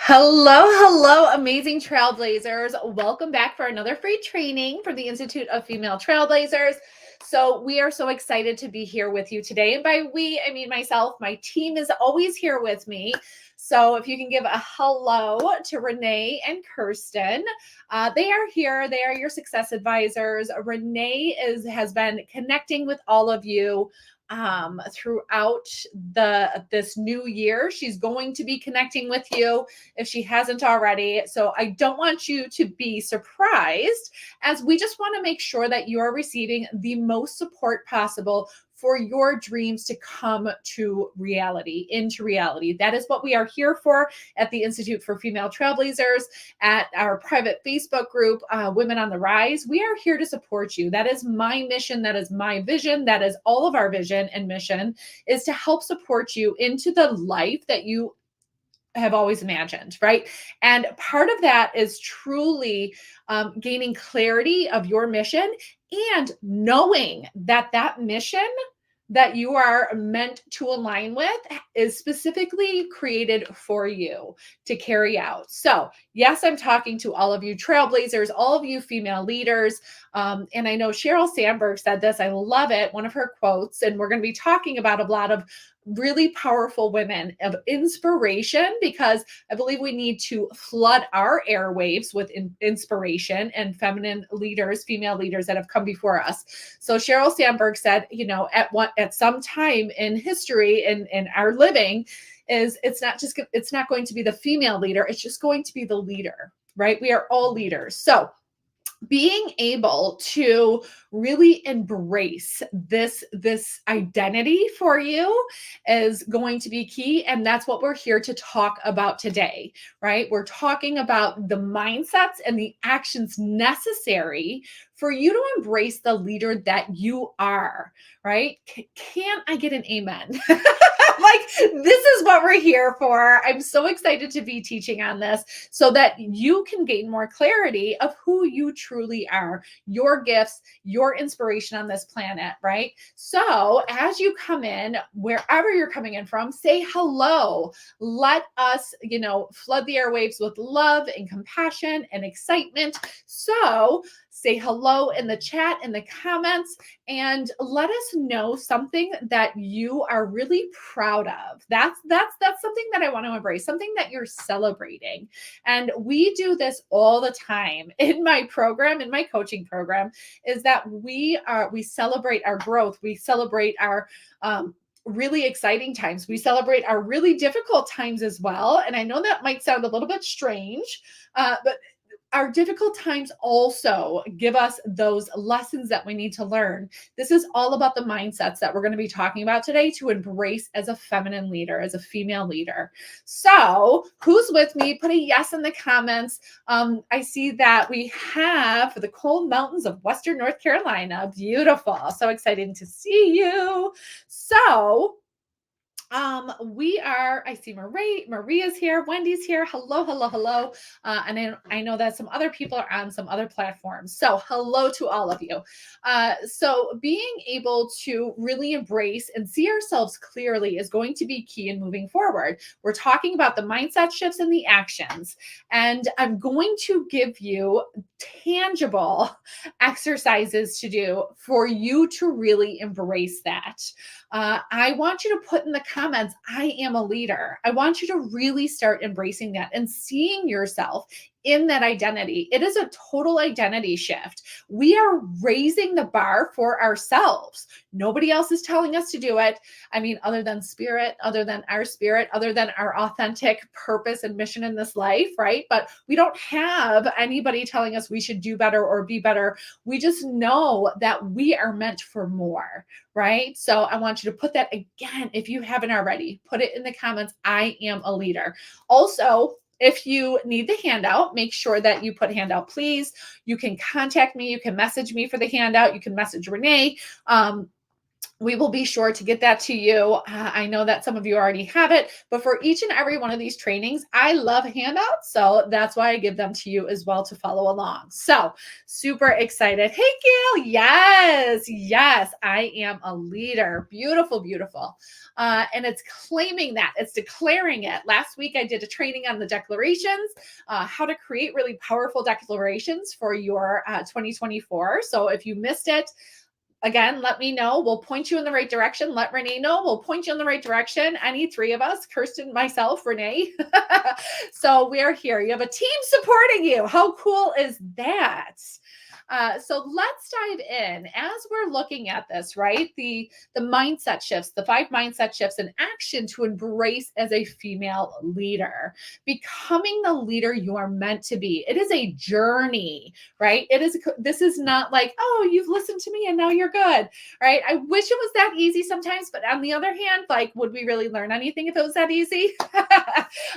Hello, amazing trailblazers. Welcome back for another free training from the Institute of Female Trailblazers. So we are so excited to be here with you today. And by we, I mean myself. My team is always here with me. So if you can give a hello to Renee and Kirsten, they are here. They are your success advisors. Renee has been connecting with all of you throughout this new year. She's going to be connecting with you if she hasn't already. So I don't want you to be surprised, as we just want to make sure that you are receiving the most support possible for your dreams to come to reality, into reality. That is what we are here for at the Institute for Female Trailblazers, at our private Facebook group, Women on the Rise. We are here to support you. That is my mission. That is my vision. That is all of our vision and mission, is to help support you into the life that you have always imagined, right? And part of that is truly gaining clarity of your mission and knowing that that mission that you are meant to align with is specifically created for you to carry out. So, yes, I'm talking to all of you trailblazers, all of you female leaders. And I know Sheryl Sandberg said this. I love it. One of her quotes. And we're going to be talking about a lot of really powerful women of inspiration, because I believe we need to flood our airwaves with inspiration and feminine leaders, female leaders that have come before us. So Sheryl Sandberg said, at some time in history in our living, it's not going to be the female leader, it's just going to be the leader, right? We are all leaders. So being able to really embrace this identity for you is going to be key, and that's what we're here to talk about today, right? We're talking about the mindsets and the actions necessary for you to embrace the leader that you are, right? Can I get an amen? Like, this is what we're here for. I'm so excited to be teaching on this so that you can gain more clarity of who you truly are, your gifts, your inspiration on this planet, right? So as you come in, wherever you're coming in from, say hello. Let us, flood the airwaves with love and compassion and excitement. So say hello in the chat, in the comments, and let us know something that you are really proud of. That's something that I want to embrace, something that you're celebrating. And we do this all the time in my program, in my coaching program, is that we celebrate our growth. We celebrate our really exciting times. We celebrate our really difficult times as well. And I know that might sound a little bit strange, but our difficult times also give us those lessons that we need to learn. This is all about the mindsets that we're going to be talking about today to embrace as a feminine leader, as a female leader. So who's with me? Put a yes in the comments. I see that we have the cold mountains of Western North Carolina. Beautiful. So exciting to see you. So I see Maria's here, Wendy's here. Hello. And I know that some other people are on some other platforms. So hello to all of you. So being able to really embrace and see ourselves clearly is going to be key in moving forward. We're talking about the mindset shifts and the actions. And I'm going to give you tangible exercises to do for you to really embrace that. I want you to put in the comments, I am a leader. I want you to really start embracing that and seeing yourself in that identity. It is a total identity shift. We are raising the bar for ourselves. Nobody else is telling us to do it. I mean, other than spirit, other than our authentic purpose and mission in this life, right? But we don't have anybody telling us we should do better or be better. We just know that we are meant for more, right? So I want you to put that again, if you haven't already, put it in the comments, I am a leader. Also, if you need the handout, make sure that you put handout, please. You can contact me. You can message me for the handout. You can message Renee. We will be sure to get that to you. I know that some of you already have it, but for each and every one of these trainings, I love handouts. So that's why I give them to you as well to follow along. So super excited. Hey, Gail. Yes, yes, I am a leader. Beautiful, beautiful. And it's claiming that, it's declaring it. Last week, I did a training on the declarations, how to create really powerful declarations for your 2024. So if you missed it, again, let me know. We'll point you in the right direction. Let Renee know. We'll point you in the right direction. Any three of us, Kirsten, myself, Renee. So we're here. You have a team supporting you. How cool is that? So let's dive in as we're looking at this, right? The mindset shifts, the 5 mindset shifts in action to embrace as a female leader, becoming the leader you are meant to be. It is a journey, right? This is not like, oh, you've listened to me and now you're good, right? I wish it was that easy sometimes, but on the other hand, like, would we really learn anything if it was that easy?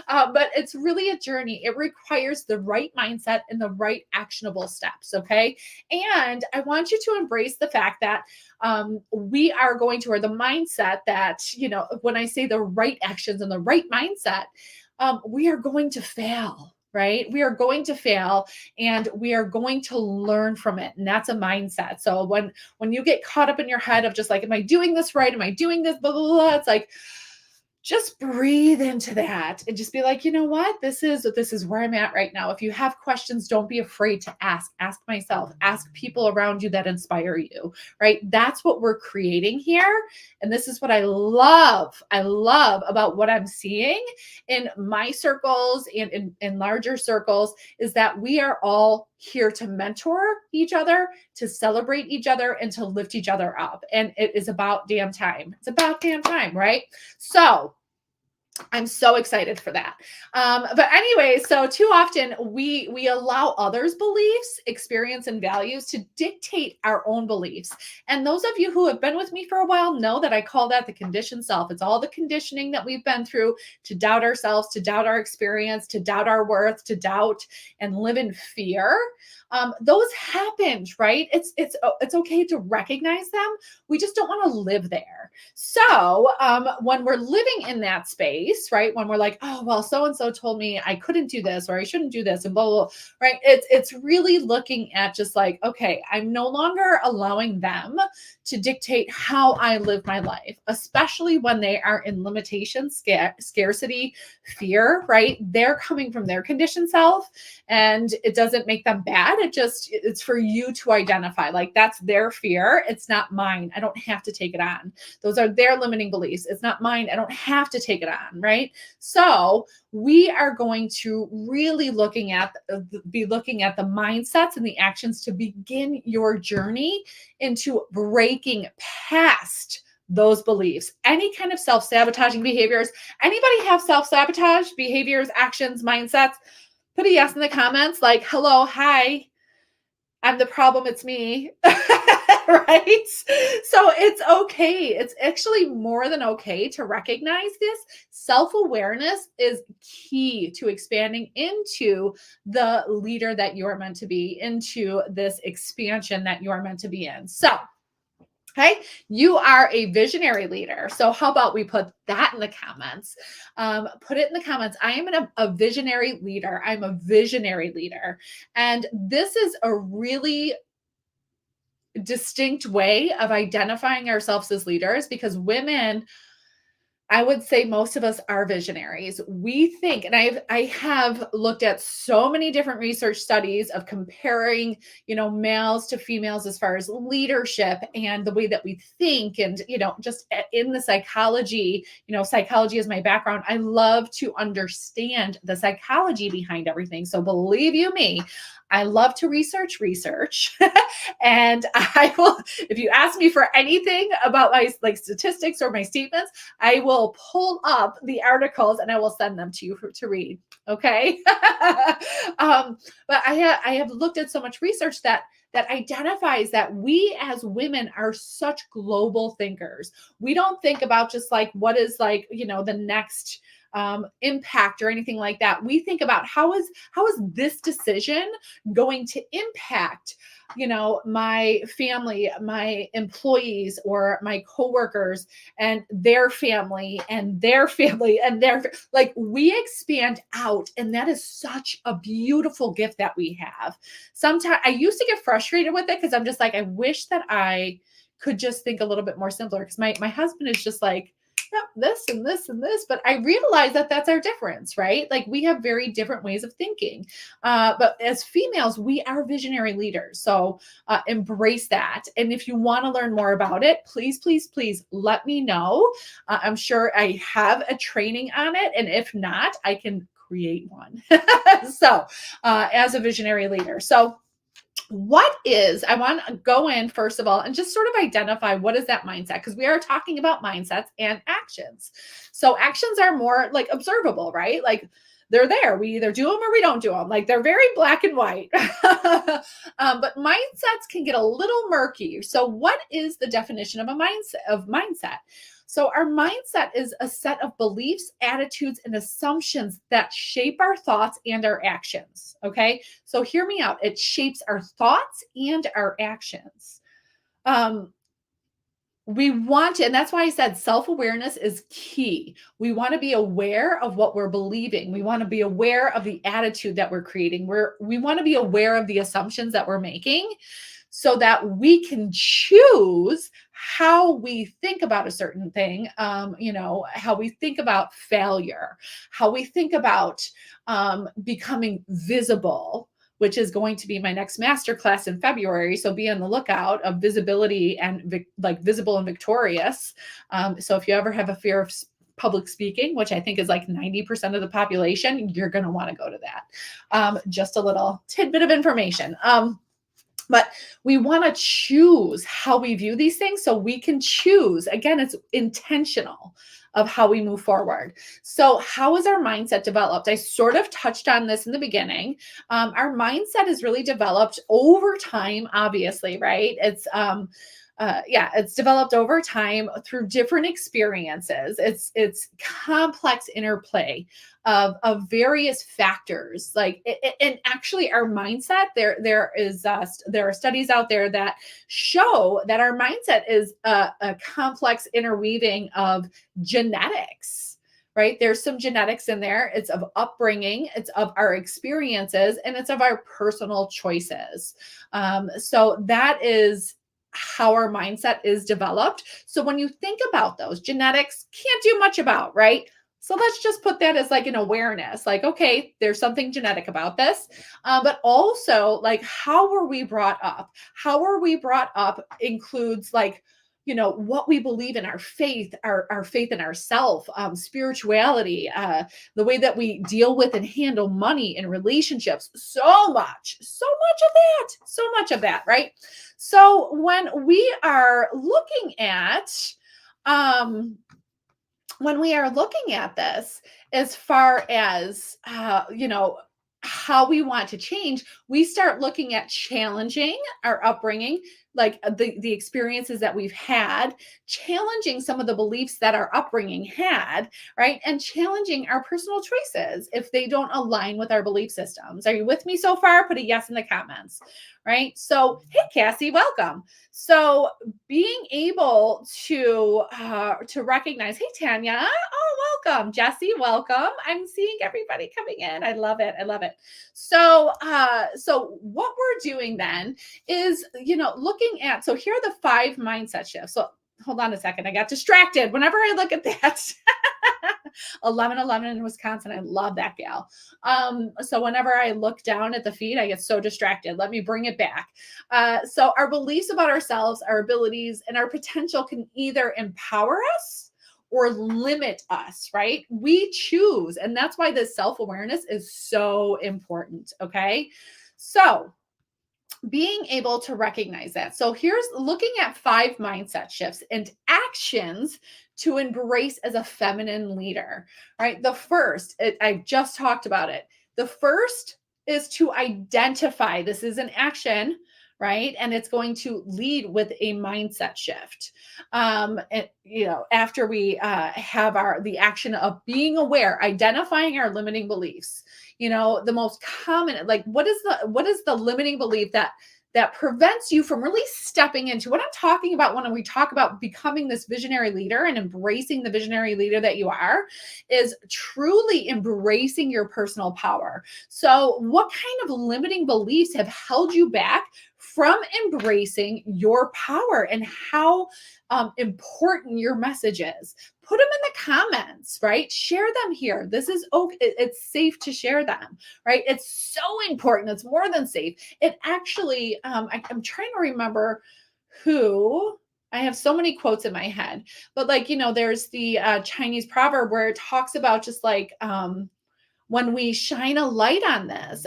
But it's really a journey. It requires the right mindset and the right actionable steps. Okay. And I want you to embrace the fact that we are going to, or the mindset that, when I say the right actions and the right mindset, we are going to fail. Right? We are going to fail and we are going to learn from it. And that's a mindset. So when you get caught up in your head of just like, am I doing this right? Am I doing this? Blah, blah, blah. It's like, just breathe into that and just be like, you know what? This is where I'm at right now. If you have questions, don't be afraid to ask myself, ask people around you that inspire you, right? That's what we're creating here. And this is what I love. I love about what I'm seeing in my circles and in larger circles is that we are all here to mentor each other, to celebrate each other, and to lift each other up. And it is about damn time. It's about damn time, right? So I'm so excited for that. But anyway, so too often we allow others' beliefs, experience, and values to dictate our own beliefs. And those of you who have been with me for a while know that I call that the conditioned self. It's all the conditioning that we've been through to doubt ourselves, to doubt our experience, to doubt our worth, to doubt and live in fear. Those happened, right? It's okay to recognize them. We just don't want to live there. So when we're living in that space, right? When we're like, oh, well, so-and-so told me I couldn't do this or I shouldn't do this and blah, blah, blah, right? It's really looking at just like, okay, I'm no longer allowing them to dictate how I live my life, especially when they are in limitation, scarcity, fear, right? They're coming from their conditioned self and it doesn't make them bad. It's for you to identify, like, that's their fear. It's not mine. I don't have to take it on. Those are their limiting beliefs. It's not mine. I don't have to take it on, right? So we are going to really be looking at the mindsets and the actions to begin your journey into breaking past those beliefs. Any kind of self-sabotaging behaviors. Anybody have self-sabotage behaviors, actions, mindsets? Put a yes in the comments, like, hello, hi, I'm the problem, it's me. Right? So it's okay. It's actually more than okay to recognize this. Self-awareness is key to expanding into the leader that you're meant to be, into this expansion that you're meant to be in. So, okay, you are a visionary leader. So how about we put that in the comments? Put it in the comments. I am a visionary leader. I'm a visionary leader. And this is a really distinct way of identifying ourselves as leaders, because women, I would say most of us are visionaries. We think, and I have looked at so many different research studies of comparing, males to females as far as leadership and the way that we think, and just in the psychology. Psychology is my background. I love to understand the psychology behind everything. So believe you me, I love to research, and I will. If you ask me for anything about my statistics or my statements, I will pull up the articles and I will send them to you to read. Okay. But I have looked at so much research that identifies that we as women are such global thinkers. We don't think about just like what is the next impact or anything like that. We think about how is this decision going to impact my family, my employees, or my coworkers, and their family, and their family, and like, we expand out. And that is such a beautiful gift that we have. Sometimes I used to get frustrated with it because I'm just like, I wish that I could just think a little bit more simpler, because my husband is just like, yeah, this and this and this. But I realize that that's our difference, right? Like, we have very different ways of thinking. But as females, we are visionary leaders. So embrace that. And if you want to learn more about it, please, please, please let me know. I'm sure I have a training on it. And if not, I can create one. So as a visionary leader. So I want to go in first of all and just sort of identify what is that mindset, because we are talking about mindsets and actions. So actions are more like observable, right? Like, they're there. We either do them or we don't do them. Like, they're very black and white. But mindsets can get a little murky. So what is the definition of a mindset? So our mindset is a set of beliefs, attitudes, and assumptions that shape our thoughts and our actions. Okay. So hear me out. It shapes our thoughts and our actions. We want to, and that's why I said self-awareness is key. We want to be aware of what we're believing. We want to be aware of the attitude that we're creating. We want to be aware of the assumptions that we're making, so that we can choose how we think about a certain thing, how we think about failure, how we think about becoming visible, which is going to be my next masterclass in February. So be on the lookout of visibility and like visible and victorious. So if you ever have a fear of public speaking, which I think is like 90% of the population, you're going to want to go to that. Just a little tidbit of information. But we want to choose how we view these things, so we can choose. Again, it's intentional of how we move forward. So how is our mindset developed? I sort of touched on this in the beginning. Our mindset is really developed over time, obviously, right? It's developed over time through different experiences. It's complex interplay of various factors. And actually, our mindset, there are studies out there that show that our mindset is a complex interweaving of genetics. Right? There's some genetics in there. It's of upbringing, it's of our experiences, and it's of our personal choices. So that is how our mindset is developed. So when you think about those, genetics can't do much about, right? So let's just put that as like an awareness, like, okay, there's something genetic about this. But also, like, how were we brought up? How are we brought up includes, like, what we believe in, our faith, our faith in ourself, spirituality, the way that we deal with and handle money and relationships, so much of that, right? So when we are looking at, this, as far as, how we want to change, we start looking at challenging our upbringing, like the experiences that we've had, challenging some of the beliefs that our upbringing had, right? And challenging our personal choices if they don't align with our belief systems. Are you with me so far? Put a yes in the comments, right? So, hey, Cassie, welcome. So being able to recognize, hey, Tanya, oh, welcome. Jesse, welcome. I'm seeing everybody coming in. I love it. So what we're doing then is, looking at, so here are the 5 mindset shifts. So hold on a second. I got distracted whenever I look at that. 11 in Wisconsin. I love that gal. So whenever I look down at the feed, I get so distracted. Let me bring it back. So our beliefs about ourselves, our abilities, and our potential can either empower us or limit us, right? We choose. And that's why this self-awareness is so important. Okay. So being able to recognize that. So here's looking at 5 mindset shifts and actions to embrace as a feminine leader, right? The first, I just talked about it. The first is to identify, this is an action, right? And it's going to lead with a mindset shift. After we have the action of being aware, identifying our limiting beliefs, the most common, like what is the limiting belief that prevents you from really stepping into what I'm talking about when we talk about becoming this visionary leader and embracing the visionary leader that you are, is truly embracing your personal power. So, what kind of limiting beliefs have held you back from embracing your power and how important your message is? Put them in the comments, right? Share them here. This is okay. It's safe to share them, right? It's so important. It's more than safe. It actually, I'm trying to remember who. I have so many quotes in my head, but there's the Chinese proverb where it talks about just like when we shine a light on this.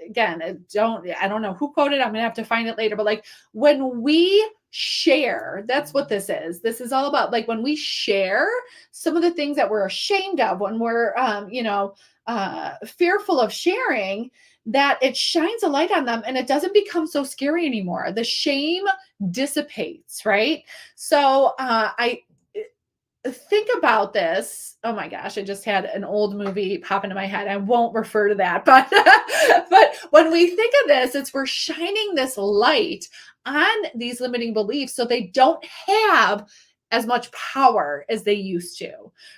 Again, I don't know who quoted. I'm gonna have to find it later. But like when we share, that's what this is. This is all about like when we share some of the things that we're ashamed of, when we're fearful of sharing, that it shines a light on them and it doesn't become so scary anymore. The shame dissipates, right? So I think about this. Oh my gosh, I just had an old movie pop into my head. I won't refer to that, but but when we think of this, it's we're shining this light on these limiting beliefs so they don't have as much power as they used to,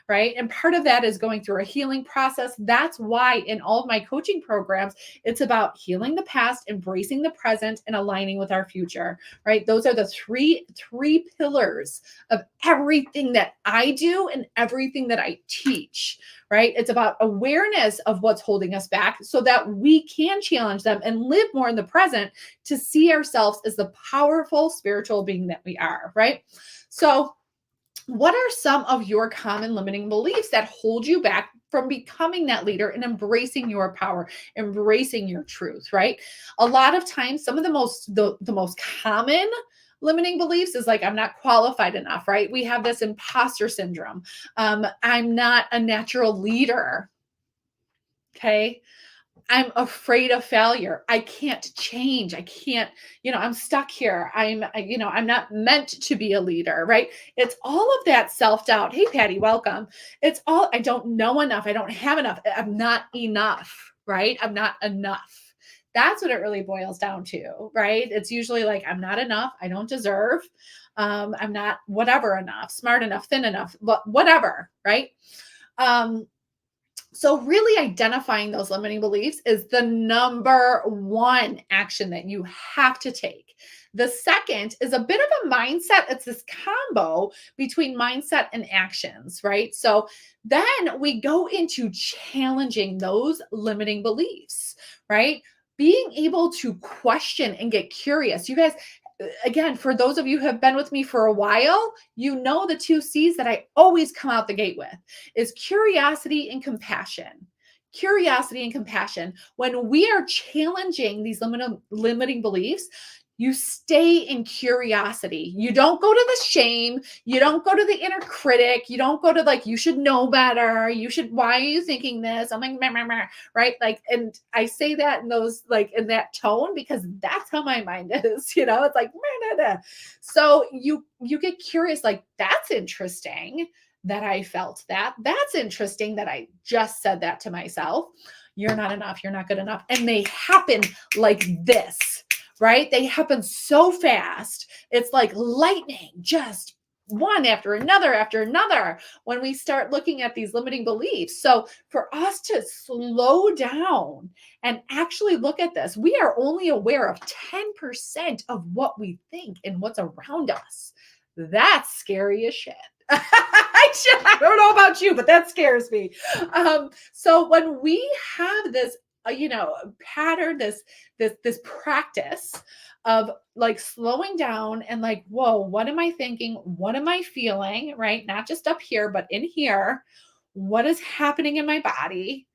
right? And part of that is going through a healing process. That's why in all of my coaching programs, it's about healing the past, embracing the present, and aligning with our future, right? Those are the three pillars of everything that I do and everything that I teach, right? It's about awareness of what's holding us back so that we can challenge them and live more in the present to see ourselves as the powerful spiritual being that we are, right? So, what are some of your common limiting beliefs that hold you back from becoming that leader and embracing your power, embracing your truth, right? A lot of times, some of the most common limiting beliefs is like, I'm not qualified enough, right? We have this imposter syndrome. I'm not a natural leader. Okay. I'm afraid of failure. I can't change. I can't, I'm stuck here. I'm not meant to be a leader, right? It's all of that self-doubt. Hey, Patty, welcome. It's all, I don't know enough. I don't have enough. I'm not enough, right? I'm not enough. That's what it really boils down to, right? It's usually like, I'm not enough. I don't deserve. I'm not whatever enough, smart enough, thin enough, but whatever, right? So, really identifying those limiting beliefs is the number one action that you have to take. The second is a bit of a mindset. It's this combo between mindset and actions, right? So, then we go into challenging those limiting beliefs, right? Being able to question and get curious. You guys, again, for those of you who have been with me for a while, you know the two C's that I always come out the gate with is curiosity and compassion. Curiosity and compassion. When we are challenging these limiting beliefs, you stay in curiosity. You don't go to the shame. You don't go to the inner critic. You don't go to like, you should know better. Why are you thinking this? I'm like, meh, meh, meh, right? Like, and I say that in those, like in that tone, because that's how my mind is, it's like, meh, meh, meh. So you get curious, like, that's interesting that I felt that. That's interesting that I just said that to myself. You're not enough. You're not good enough. And they happen like this, right? They happen so fast. It's like lightning, just one after another when we start looking at these limiting beliefs. So for us to slow down and actually look at this, we are only aware of 10% of what we think and what's around us. That's scary as shit. I don't know about you, but that scares me. So when we have this, pattern, this practice of like slowing down and like, whoa, what am I thinking? What am I feeling? Right? Not just up here, but in here. What is happening in my body?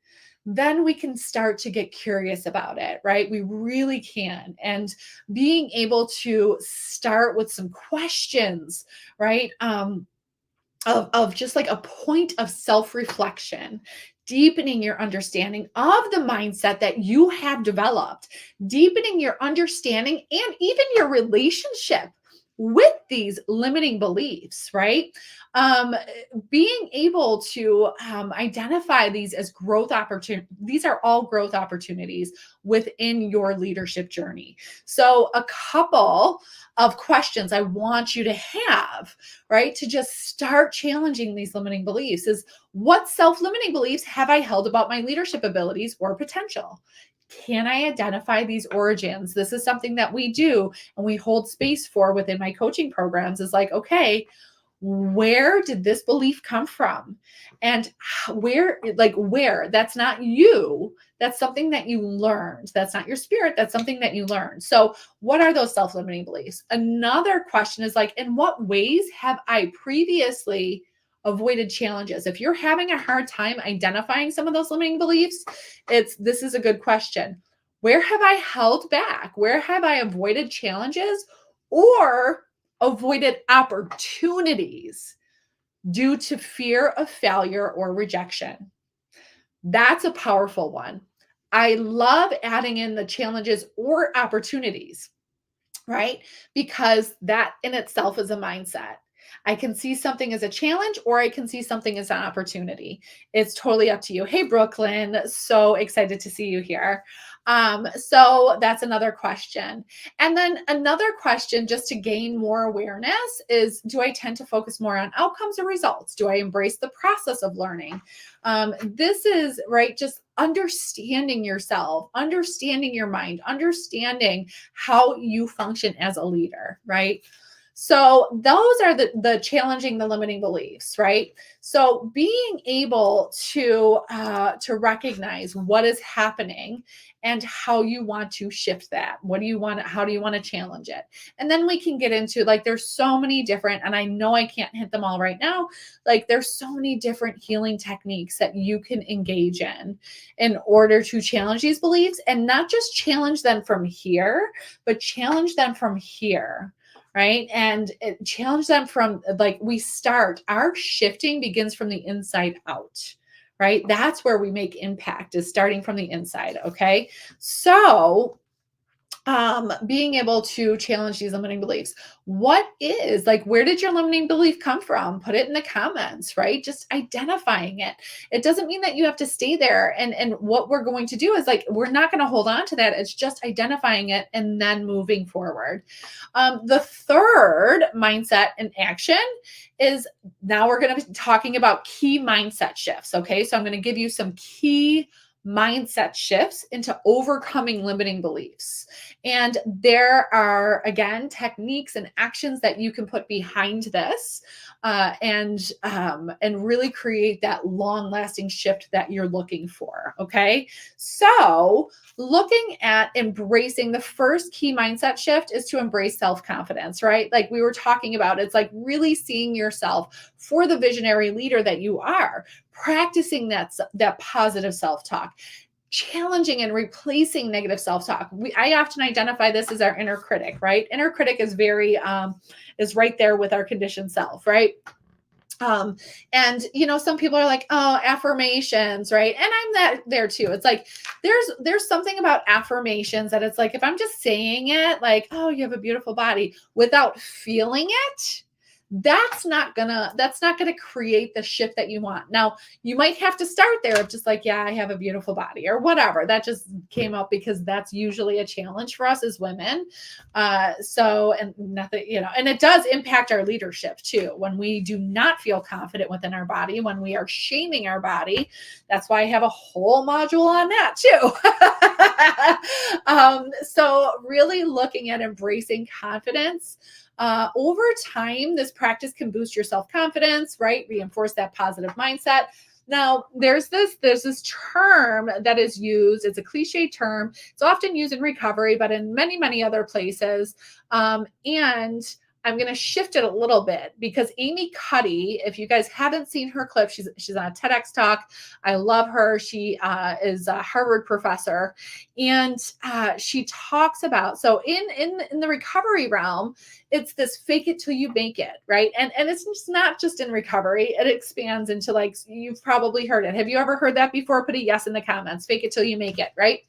Then we can start to get curious about it, right? We really can. And being able to start with some questions, right? Of just like a point of self-reflection, deepening your understanding of the mindset that you have developed, deepening your understanding and even your relationship with these limiting beliefs, right? Um, Being able to identify these as growth opportunities, these are all growth opportunities within your leadership journey. So, a couple of questions I want you to have, right, to just start challenging these limiting beliefs is, what self limiting beliefs have I held about my leadership abilities or potential? Can I identify these origins? This is something that we do and we hold space for within my coaching programs, is like, okay, where did this belief come from? And where that's not you, that's something that you learned, that's not your spirit, that's something that you learned. So what are those self-limiting beliefs? Another question is like, in what ways have I previously avoided challenges? If you're having a hard time identifying some of those limiting beliefs, this is a good question. Where have I held back? Where have I avoided challenges or avoided opportunities due to fear of failure or rejection? That's a powerful one. I love adding in the challenges or opportunities, right? Because that in itself is a mindset. I can see something as a challenge or I can see something as an opportunity. It's totally up to you. Hey, Brooklyn, so excited to see you here. So that's another question. And then another question, just to gain more awareness, is, do I tend to focus more on outcomes or results? Do I embrace the process of learning? This is right, just understanding yourself, understanding your mind, understanding how you function as a leader, right? So those are the challenging the limiting beliefs, right? So being able to recognize what is happening and how you want to shift that. What do you want? How do you want to challenge it? And then we can get into, like, there's so many different, and I know I can't hit them all right now. Like, there's so many different healing techniques that you can engage in order to challenge these beliefs, and not just challenge them from here, but challenge them from here, right? And challenge them from, like, our shifting begins from the inside out, right? That's where we make impact, is starting from the inside. Okay. So being able to challenge these limiting beliefs. What is, like, where did your limiting belief come from? Put it in the comments, right? Just identifying it. It doesn't mean that you have to stay there. And what we're going to do is, like, we're not going to hold on to that. It's just identifying it and then moving forward. The third mindset and action is, now we're going to be talking about key mindset shifts. Okay. So I'm going to give you some key mindset shifts into overcoming limiting beliefs. And there are, again, techniques and actions that you can put behind this, and really create that long-lasting shift that you're looking for. Okay, so looking at embracing, the first key mindset shift is to embrace self-confidence, right? Like we were talking about, it's like really seeing yourself for the visionary leader that you are, practicing that positive self-talk, challenging and replacing negative self-talk. I often identify this as our inner critic, right? Inner critic is is right there with our conditioned self, right? And some people are like, oh, affirmations, right? And I'm there too. It's like there's something about affirmations that it's like, if I'm just saying it, like, oh, you have a beautiful body, without feeling it, that's not gonna create the shift that you want. Now, you might have to start there of just like, yeah, I have a beautiful body or whatever. That just came up because that's usually a challenge for us as women. And nothing, and it does impact our leadership too. When we do not feel confident within our body, when we are shaming our body, that's why I have a whole module on that too. So really looking at embracing confidence. Over time, this practice can boost your self-confidence, right? Reinforce that positive mindset. Now, there's this term that is used. It's a cliche term. It's often used in recovery, but in many, many other places. And I'm going to shift it a little bit because Amy Cuddy, if you guys haven't seen her clip, she's on a TEDx talk. I love her. She is a Harvard professor, and she talks about, so in the recovery realm, it's this fake it till you make it, right? And it's just not just in recovery. It expands into, like, you've probably heard it. Have you ever heard that before? Put a yes in the comments. Fake it till you make it, right?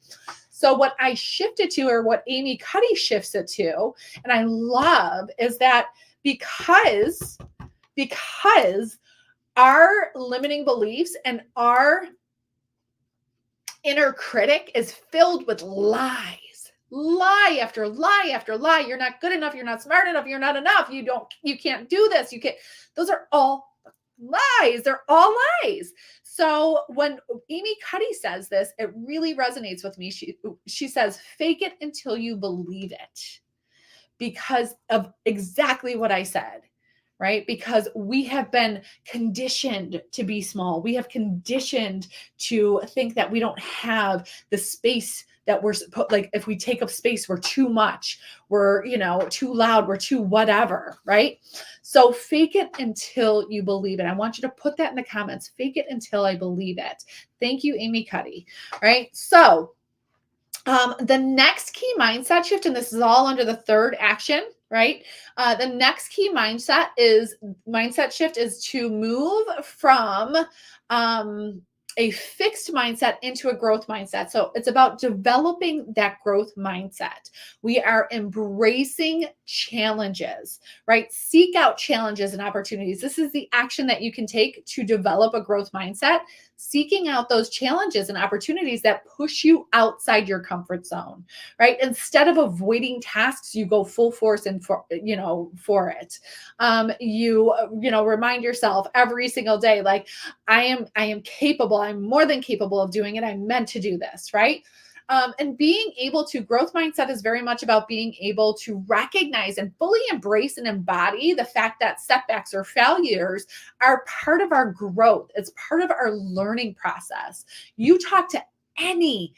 So what I shifted to, or what Amy Cuddy shifts it to, and I love, is that because our limiting beliefs and our inner critic is filled with lies, lie after lie after lie. You're not good enough. You're not smart enough. You're not enough. You can't do this. You can't. Those are all lies. They're all lies. So when Amy Cuddy says this, it really resonates with me. She says, fake it until you believe it, because of exactly what I said, right? Because we have been conditioned to be small. We have conditioned to think that we don't have the space that we're like, if we take up space, we're too much, we're, too loud, we're too whatever, right? So fake it until you believe it. I want you to put that in the comments. Fake it until I believe it. Thank you, Amy Cuddy. Right? So the next key mindset shift, and this is all under the third action, right? The next key mindset shift is to move from a fixed mindset into a growth mindset. So it's about developing that growth mindset. We are embracing challenges, right? Seek out challenges and opportunities. This is the action that you can take to develop a growth mindset. Seeking out those challenges and opportunities that push you outside your comfort zone, right? Instead of avoiding tasks, you go full force and for it. You remind yourself every single day, like, I am capable. I'm more than capable of doing it. I'm meant to do this, right? And being able to, growth mindset is very much about being able to recognize and fully embrace and embody the fact that setbacks or failures are part of our growth. It's part of our learning process. You talk to any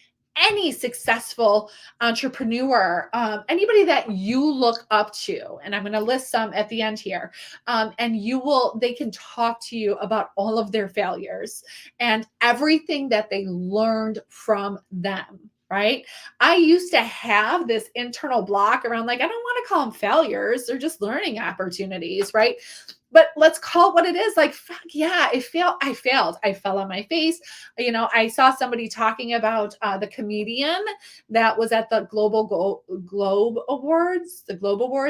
successful entrepreneur, anybody that you look up to, and I'm going to list some at the end here, and they can talk to you about all of their failures and everything that they learned from them. Right? I used to have this internal block around, like, I don't want to call them failures. They're just learning opportunities, right? But let's call it what it is. Like, fuck yeah, I failed. I fell on my face. I saw somebody talking about the comedian that was at the Globe Awards,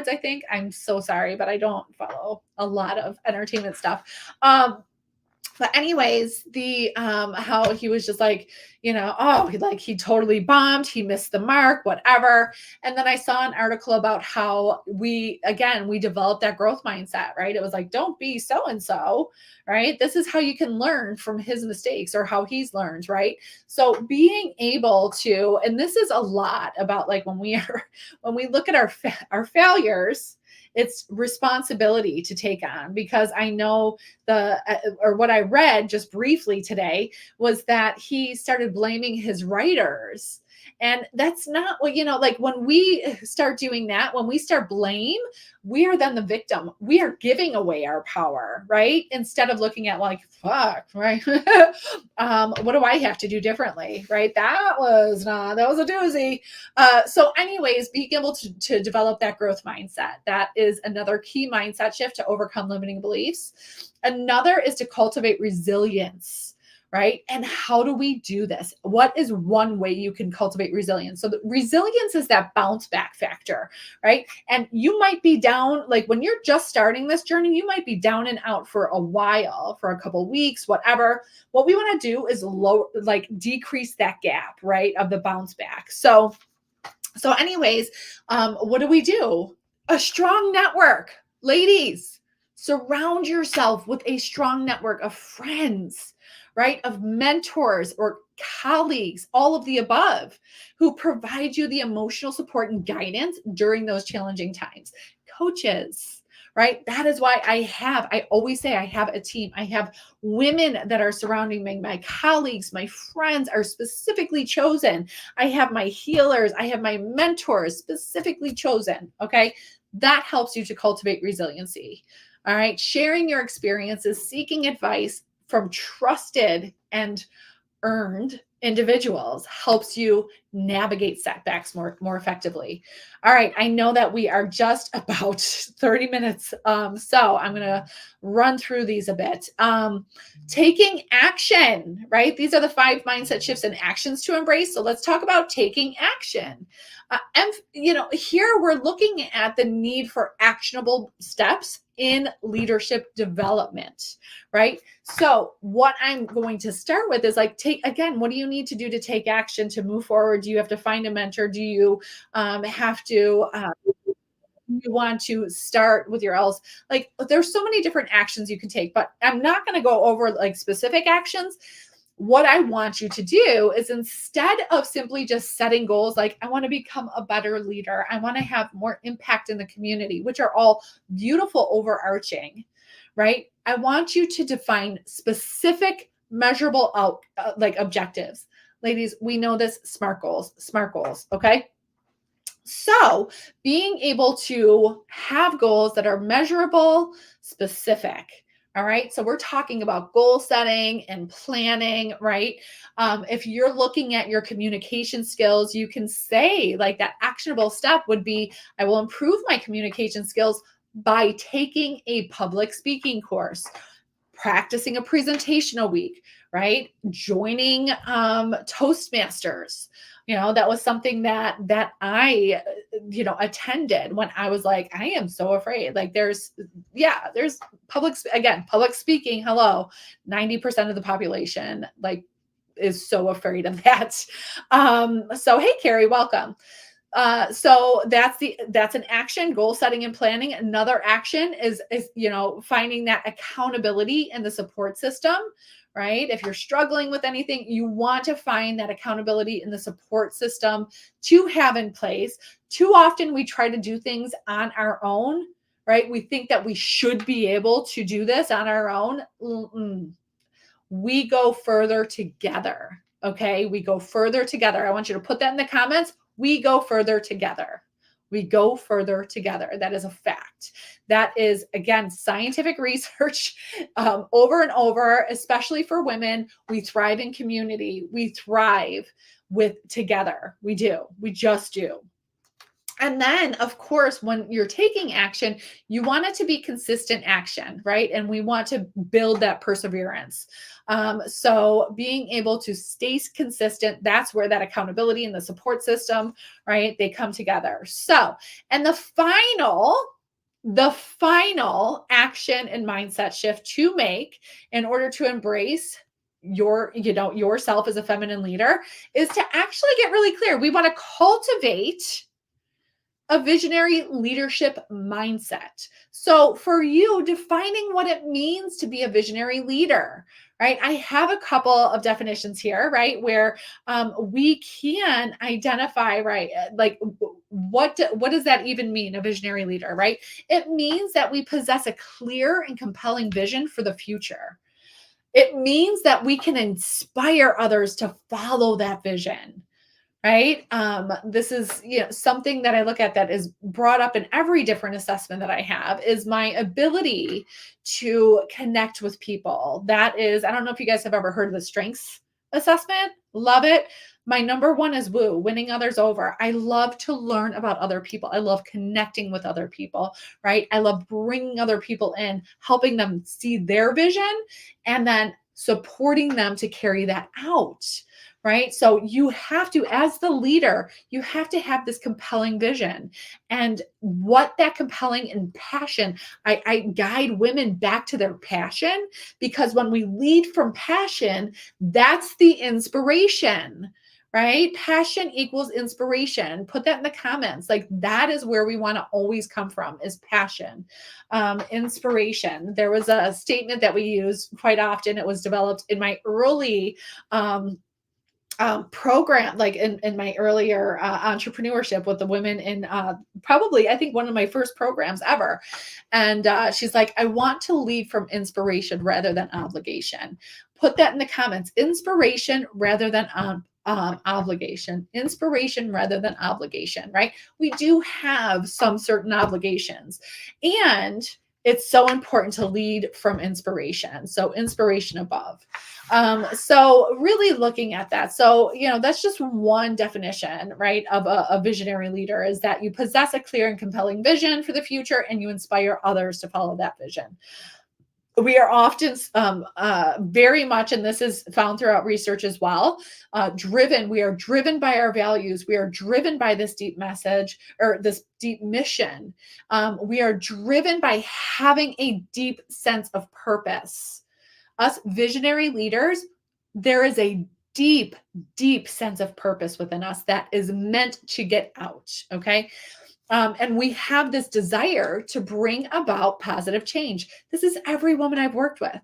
I think. I'm so sorry, but I don't follow a lot of entertainment stuff. But anyways, the how he was just like, he totally bombed, he missed the mark, whatever. And then I saw an article about how we developed that growth mindset, right? It was like, don't be so and so, right? This is how you can learn from his mistakes or how he's learned, right? So being able to, and this is a lot about, like, when we look at our failures, it's responsibility to take on, because I know what I read just briefly today was that he started blaming his writers. And that's not what, like, when we start doing that, when we start blame, we are then the victim. We are giving away our power, right? Instead of looking at, like, fuck, right? What do I have to do differently, right? That was a doozy. So anyways, being able to develop that growth mindset, that is another key mindset shift to overcome limiting beliefs. Another is to cultivate resilience, right? And how do we do this? What is one way you can cultivate resilience? So the resilience is that bounce back factor, right? And you might be down, like, when you're just starting this journey, you might be down and out for a while, for a couple of weeks, whatever. What we want to do is decrease that gap, right, of the bounce back. So anyways, what do? A strong network. Ladies, surround yourself with a strong network of friends, right? Of mentors or colleagues, all of the above, who provide you the emotional support and guidance during those challenging times. Coaches, right? That is why I always say I have a team. I have women that are surrounding me. My colleagues, my friends are specifically chosen. I have my healers. I have my mentors specifically chosen. Okay. That helps you to cultivate resiliency. All right. Sharing your experiences, seeking advice from trusted and earned individuals helps you navigate setbacks more effectively. All right, I know that we are just about 30 minutes, so I'm going to run through these a bit. Taking action, right? These are the 5 mindset shifts and actions to embrace. So let's talk about taking action. And here we're looking at the need for actionable steps in leadership development, right? So what I'm going to start with is like, what do you need to do to take action to move forward? Do you have to find a mentor? Do you have to you want to start with your else? Like, there's so many different actions you can take, but I'm not going to go over like specific actions. What I want you to do is, instead of simply just setting goals like, I want to become a better leader, I want to have more impact in the community, which are all beautiful, overarching, right? I want you to define specific, measurable like objectives. Ladies, we know this, SMART goals, okay? So, being able to have goals that are measurable, specific. All right. So, we're talking about goal setting and planning, right? If you're looking at your communication skills, you can say, like, that actionable step would be, I will improve my communication skills by taking a public speaking course, practicing a presentation a week, right? Joining Toastmasters. That was something that I attended when I was like, I am so afraid. Like, there's public speaking. Hello, 90% of the population like is so afraid of that. So hey, Carrie, welcome. So that's an action, goal setting and planning. Another action is finding that accountability in the support system, right? If you're struggling with anything, you want to find that accountability in the support system to have in place. Too often we try to do things on our own, right? We think that we should be able to do this on our own. We go further together. Okay. We go further together. I want you to put that in the comments. We go further together. We go further together. That is a fact. That is, again, scientific research over and over, especially for women. We thrive in community. We thrive with together. We do. We just do. And then, of course, when you're taking action, you want it to be consistent action, right? And we want to build that perseverance. So being able to stay consistent, that's where that accountability and the support system, right? They come together. So, and the final action and mindset shift to make in order to embrace yourself as a feminine leader is to actually get really clear. We want to cultivate a visionary leadership mindset. So for you, defining what it means to be a visionary leader, right? I have a couple of definitions here, right? Where we can identify, right? Like what does that even mean, a visionary leader, right? It means that we possess a clear and compelling vision for the future. It means that we can inspire others to follow that vision. Right. This is, something that I look at that is brought up in every different assessment that I have is my ability to connect with people. That is, I don't know if you guys have ever heard of the strengths assessment. Love it. My number one is winning others over. I love to learn about other people. I love connecting with other people, right? I love bringing other people in, helping them see their vision, and then supporting them to carry that out. Right. So you have to, as the leader, you have to have this compelling vision. And what that compelling and passion, I guide women back to their passion, because when we lead from passion, that's the inspiration, right? Passion equals inspiration. Put that in the comments. Like, that is where we want to always come from, is passion. Inspiration. There was a statement that we use quite often. It was developed in my early, program, like in my earlier entrepreneurship with the women in probably, I think, one of my first programs ever. And she's like, I want to lead from inspiration rather than obligation. Put that in the comments. Inspiration rather than obligation, inspiration rather than obligation, right? We do have some certain obligations, and it's so important to lead from inspiration. So inspiration above. So really looking at that. So, that's just one definition, right, of a visionary leader, is that you possess a clear and compelling vision for the future and you inspire others to follow that vision. We are often very much, and this is found throughout research as well, driven. We are driven by our values. We are driven by this deep message or this deep mission. We are driven by having a deep sense of purpose. Us visionary leaders, there is a deep, deep sense of purpose within us that is meant to get out. Okay. And we have this desire to bring about positive change. This is every woman I've worked with,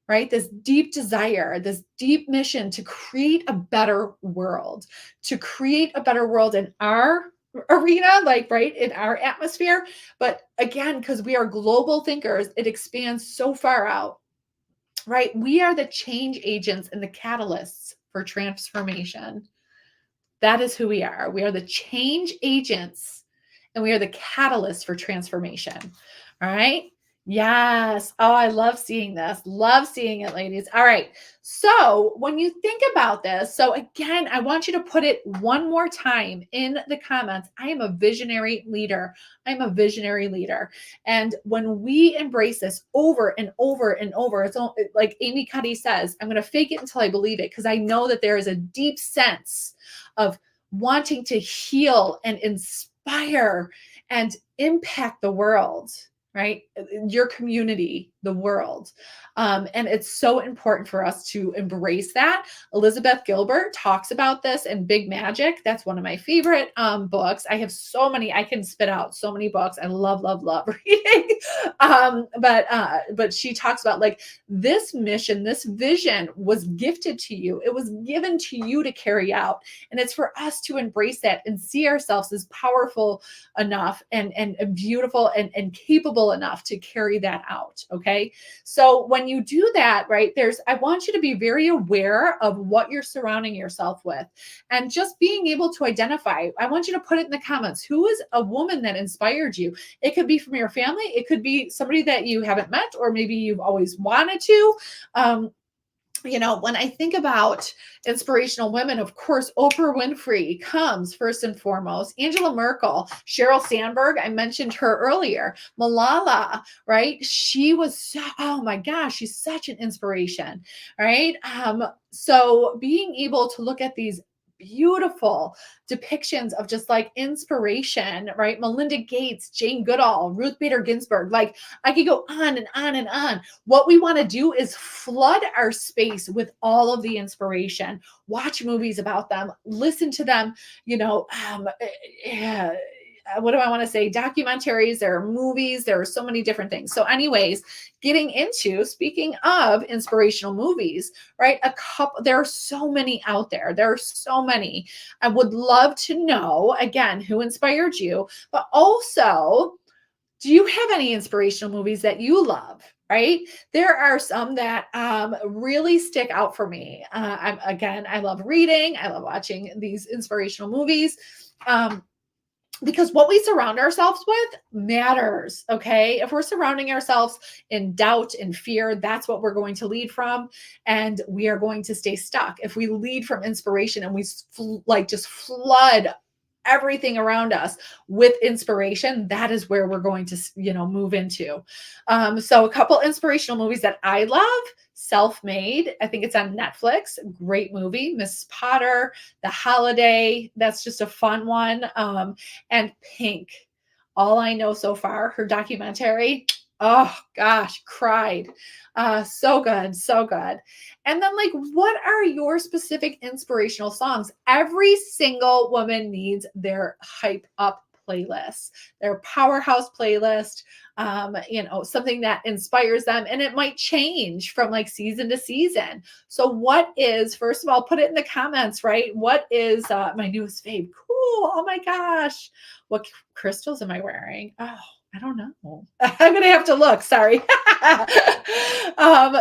right? This deep desire, this deep mission to create a better world, to create a better world in our arena, like, right, in our atmosphere. But again, because we are global thinkers, it expands so far out, right? We are the change agents and the catalysts for transformation. That is who we are. We are the change agents and we are the catalyst for transformation. All right. Yes. Oh, I love seeing this. Love seeing it, ladies. All right. So when you think about this, so again, I want you to put it one more time in the comments. I am a visionary leader. I'm a visionary leader. And when we embrace this over and over and over, it's like Amy Cuddy says, I'm going to fake it until I believe it, because I know that there is a deep sense of wanting to heal and inspire and impact the world, right? Your community, the world. And it's so important for us to embrace that. Elizabeth Gilbert talks about this in Big Magic. That's one of my favorite books. I have so many, I can spit out so many books. I love, love, love reading. But she talks about, like, this mission, this vision was gifted to you. It was given to you to carry out. And it's for us to embrace that and see ourselves as powerful enough and beautiful and capable enough to carry that out. Okay. So when you do that, right, I want you to be very aware of what you're surrounding yourself with, and just being able to identify. I want you to put it in the comments. Who is a woman that inspired you? It could be from your family. It could be somebody that you haven't met, or maybe you've always wanted to. When I think about inspirational women, of course, Oprah Winfrey comes first and foremost. Angela Merkel, Sheryl Sandberg, I mentioned her earlier. Malala, right? She was, oh my gosh, she's such an inspiration, right? So being able to look at these beautiful depictions of just like inspiration, right? Melinda Gates, Jane Goodall, Ruth Bader Ginsburg, like I could go on and on and on. What we want to do is flood our space with all of the inspiration, watch movies about them, listen to them, what do I want to say? Documentaries, there are movies, there are so many different things. So anyways, speaking of inspirational movies, right? There are so many out there. There are so many. I would love to know, again, who inspired you, but also, do you have any inspirational movies that you love? Right? There are some that really stick out for me. I love reading. I love watching these inspirational movies. Because what we surround ourselves with matters, okay? If we're surrounding ourselves in doubt and fear, that's what we're going to lead from, and we are going to stay stuck. If we lead from inspiration and we just flood everything around us with inspiration, that is where we're going to, move into. So a couple inspirational movies that I love: Self-Made. I think it's on Netflix. Great movie. Mrs. Potter, The Holiday. That's just a fun one. And Pink. All I Know So Far, her documentary. Oh gosh, cried. So good, so good. And then, like, what are your specific inspirational songs? Every single woman needs their hype up playlist, their powerhouse playlist, something that inspires them. And it might change from like season to season. So first of all, put it in the comments, right? What is my newest fave? Cool. Oh my gosh. What crystals am I wearing? Oh, I don't know. I'm going to have to look. Sorry.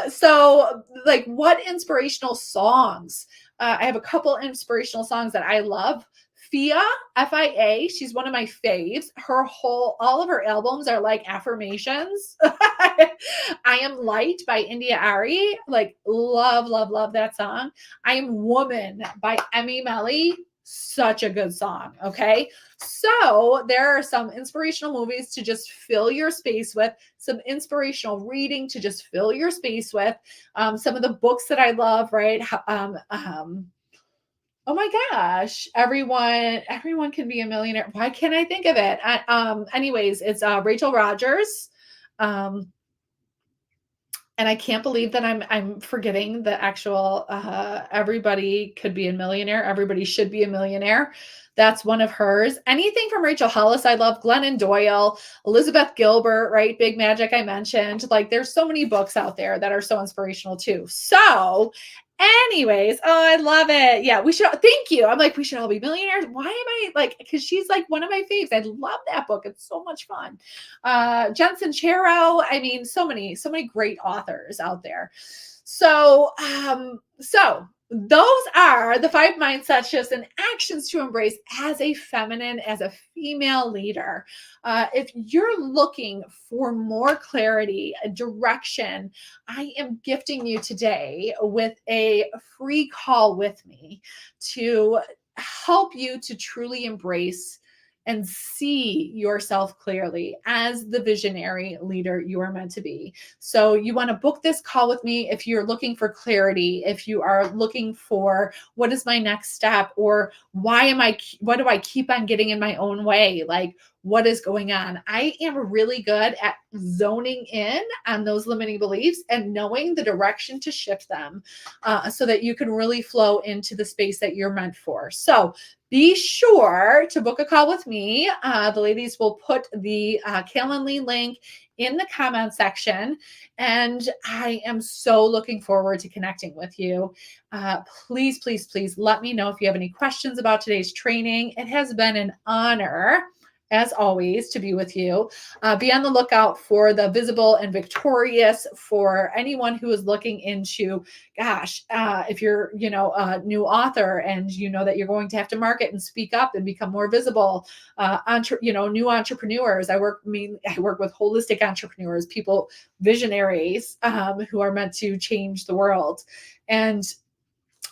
So like, what inspirational songs I have a couple inspirational songs that I love. Fia, Fia, she's one of my faves. All of her albums are like affirmations. I Am Light by India Ari, like love, love, love that song. I Am Woman by Emmy Melly, such a good song. Okay. So there are some inspirational movies to just fill your space with, some inspirational reading to just fill your space with, some of the books that I love, right? Oh my gosh, everyone can be a millionaire. Why can't I think of it? Anyways, it's Rachel Rogers. Um, and I can't believe that I'm forgetting the actual everybody could be a millionaire, everybody should be a millionaire. That's one of hers. Anything from Rachel Hollis, I love. Glennon Doyle, Elizabeth Gilbert, right? Big Magic, I mentioned. Like, there's so many books out there that are so inspirational too. So, anyways, oh, I love it. Yeah, we should. Thank you. I'm like, we should all be millionaires. Why am I like? Because she's like one of my faves. I love that book. It's so much fun. Jen Sincero. I mean, so many great authors out there. So those are the 5 mindset shifts and actions to embrace as a feminine, as a female leader. If you're looking for more clarity, direction, I am gifting you today with a free call with me to help you to truly embrace and see yourself clearly as the visionary leader you are meant to be. So you want to book this call with me if you're looking for clarity, if you are looking for what is my next step, or what do I keep on getting in my own way? Like, what is going on? I am really good at zoning in on those limiting beliefs and knowing the direction to shift them so that you can really flow into the space that you're meant for. So be sure to book a call with me. The ladies will put the Calendly link in the comment section. And I am so looking forward to connecting with you. Please, please, please let me know if you have any questions about today's training. It has been an honor, as always, to be with you. Be on the lookout for the Visible and Victorious for anyone who is looking into, if you're, a new author and you know that you're going to have to market and speak up and become more visible, new entrepreneurs. I work with holistic entrepreneurs, people, visionaries, who are meant to change the world. And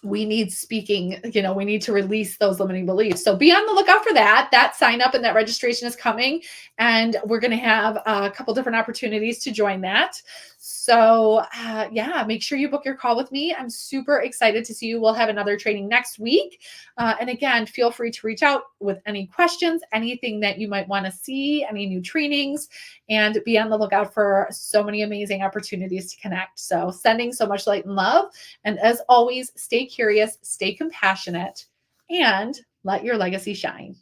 we need speaking, we need to release those limiting beliefs. So be on the lookout for that. That sign up and that registration is coming. And we're going to have a couple different opportunities to join that. So make sure you book your call with me. I'm super excited to see you. We'll have another training next week. And again, feel free to reach out with any questions, anything that you might want to see, any new trainings, and be on the lookout for so many amazing opportunities to connect. So sending so much light and love. And as always, stay curious, stay compassionate, and let your legacy shine.